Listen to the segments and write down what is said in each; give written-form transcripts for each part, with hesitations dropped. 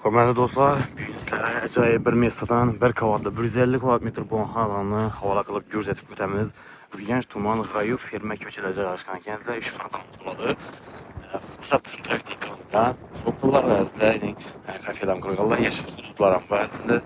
Hörmətli dostlar, bugün sizlərə əcaib bir mesdadan, bir qavatlı 150 kvadratmetr boyun alanı havala qılıb göstərib ötəmiz. Ürgənc Tuman Qayıb fermə köçədə yerləşən kənddə iş adamı oladı. Fırsat traktik qılıngan, soqullar əzdə, kafedən qırılırlar, yaşıl tutularam və əlində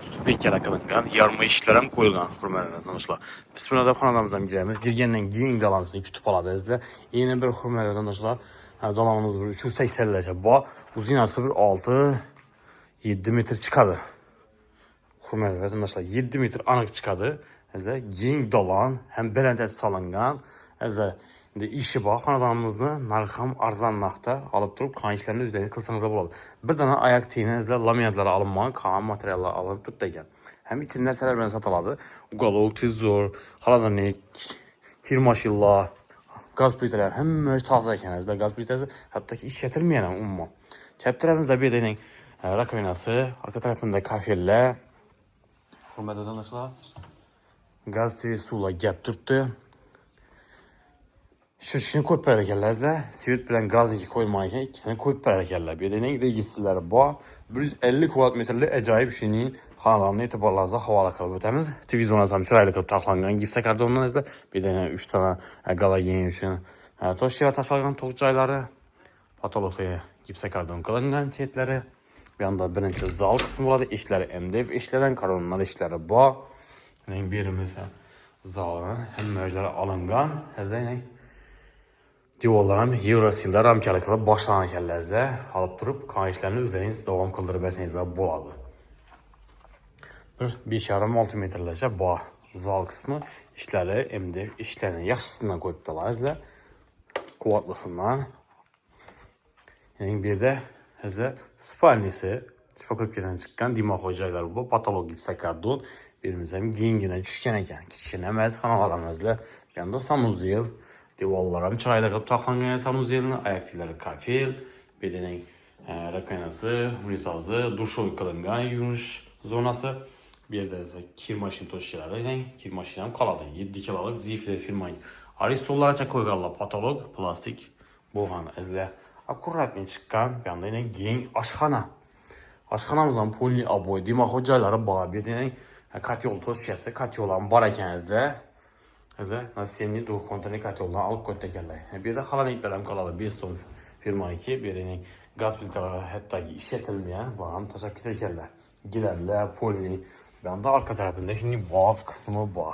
stupenkələ qılıngan, yarma işlərəm qoyulgan, hörmətli dostlar. Biz burada xanadamızdan girəmiz, girgəndən giyin qalansını kütüb aladı əzdə. Yeni bir hörmətli dostlar. Dolanımız bir 380 lirə. Bu uzinası bir 6-7 metr çıkadı. Hürmetli vatandaşlar 7 metr anıq çıkadı. Əzə giyin dolan, həm beləntet salıngan. Əzə indi işi bax, xanadamımızı narxam arzanlıqda alıb durub kan işlərini üzərində qılsanız da buladı. Bir dana ayaq tiyini əzə laminatları alınmağı, kan materialları alınıb durub degen. Həm içində sərəbən satıladı. Uqalog, tizor, halazanik, kirmaşillah. Gaz pliteler hem taze ekenizde gaz plitesi hatta ki işletilmeyen umma. Çep tarafınızda bir deneyin rakovinası, arka tarafında kafelle. Hürmetli arkadaşlar. Gaz TV suyla gap tuttu. Şu işini koyup paylaşırlar. Sivit bilen gazdaki koymayken ikisini koyup paylaşırlar. Bir deneyin registrleri bu. 150 kvadratmetreli acayip şeyin kanallarına itibarlarınızda havalı kalıp ötemiz. Televizyona sam çıraylı kalıp taklangan gipse kardondan izle. Bir deneyin 3 tane qala yeyin üçün toşçıya taşlangan toqcayları. Patologiyaya gipse kardon qılıngan çetləri. Bir anda birinci zal kısmı buladı. İşləri MDF işleden karonlar işləri bu. Birimiz zalın hem mövcələri alıngan. Həzəylə divarlarım Eurosildə ramkalı qılıb başlanan kəlləzdə alıb durub kan işlərini üzəriniz davam qıldırıb əsinizdə buladı. Bir 5,5-6 metrlərcə bu zal kısmı işləri MDF işlərini yaxşısından qoyub dalar kuvatlısından. Yəni bir də spalnisi spakopyadan çıxan dimaq hocaylar bu patolog gipsə kardon birimizdən giyinginə düşkən ekan. Kiçkinə məz xanalarımızda yanında sanuzel divarlarım çayla qılıb taxlanğan sanuzelini, ayaqtiləri kafel, bir dənə rakonası, unitazı, duşoy qılınğan yumuş zonası, bir də kirmaşin toşkiləri, kirmaşinəm qaladı. 7 kiloluk zifli firma. Aristollara çək qoyğanlar, patolog, plastik, boğan, əzlə. Akkuratmin çıxqan, bir anda giyin aşxana. Aşxanamızdan poli aboy, dimaq hocayları bağa, bir dənə katyol toşkiyası, katyolların barakənizdə. Nasıl duh konteyner katyoldan alıp götürürler. Bir de halaniklerim kalalı. Bir son firma 2, birinin gaz filtreleri hatta işletilmeyen bağım taşak ederler. Giderler, poli. Ben de arka tarafında şimdi bağ kısmı bağ.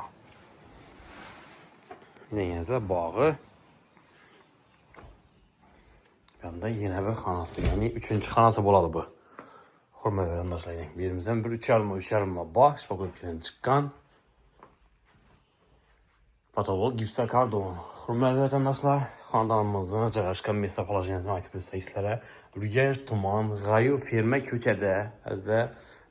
Yine bağı. Ben de yine bir kanası yani 3. kanası buladı bu. Hürmetli vatandaşlar birimizden bir 3 yarımla bağ. Şpakopyadan çıkan. Patolog gipsə kardon. Hürmetli vatandaşlar, xanadamımızın cərəşqən mesaf alacağınızı aytıb sizlərə. Ürgənc Tuman Qayıb fermə köçədə əzdə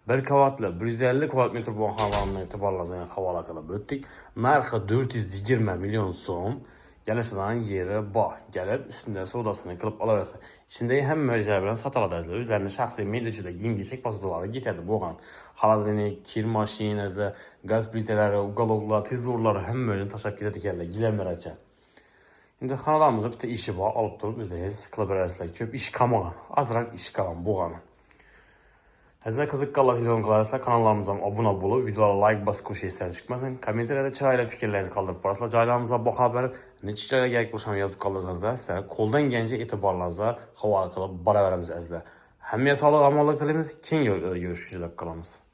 bir qavatlı 150 kvadratmetr boyun xanalarına etibarlarınızı havala qılıb ötdük. Narxı 420 milyon so'm. Gəlişdən yeri bağ. Gəlib üstündə sodasını qılıb alarsa. İçində həm möcəzə bilan satıladı əzdə. Üzərində şəxsi mediçidə giyim-geçik pasodaları getədi boğan. Haladenik, kir maşin, əzdə, qaz pliteləri, uqaloglar, tizorları həm möcəzə taşab getədi giləmərəcə. İndi xanadamızda bir işi var, alıp durub üzəyiz, qılıb ərəslər, köp iş qamağın, azraq iş qalan boğanı. Əzə qızıq qalaq ilon qalarsa kanallarımıza abunə olub, videolara like bas koşu istəyən çıxmasın. Kommentariyada çırayla fikirlərinizi qaldırıb barasla caylarımıza baxa bərib, neçə caya gəlib buluşan yazıb qaldırsanızda sizlərə koldan gəncə etibarlarınıza havalı qılıb bara verəmiz əzlə. Həmiyə sağlıq, amalıq dilimiz, ken görüşücülər qalamız.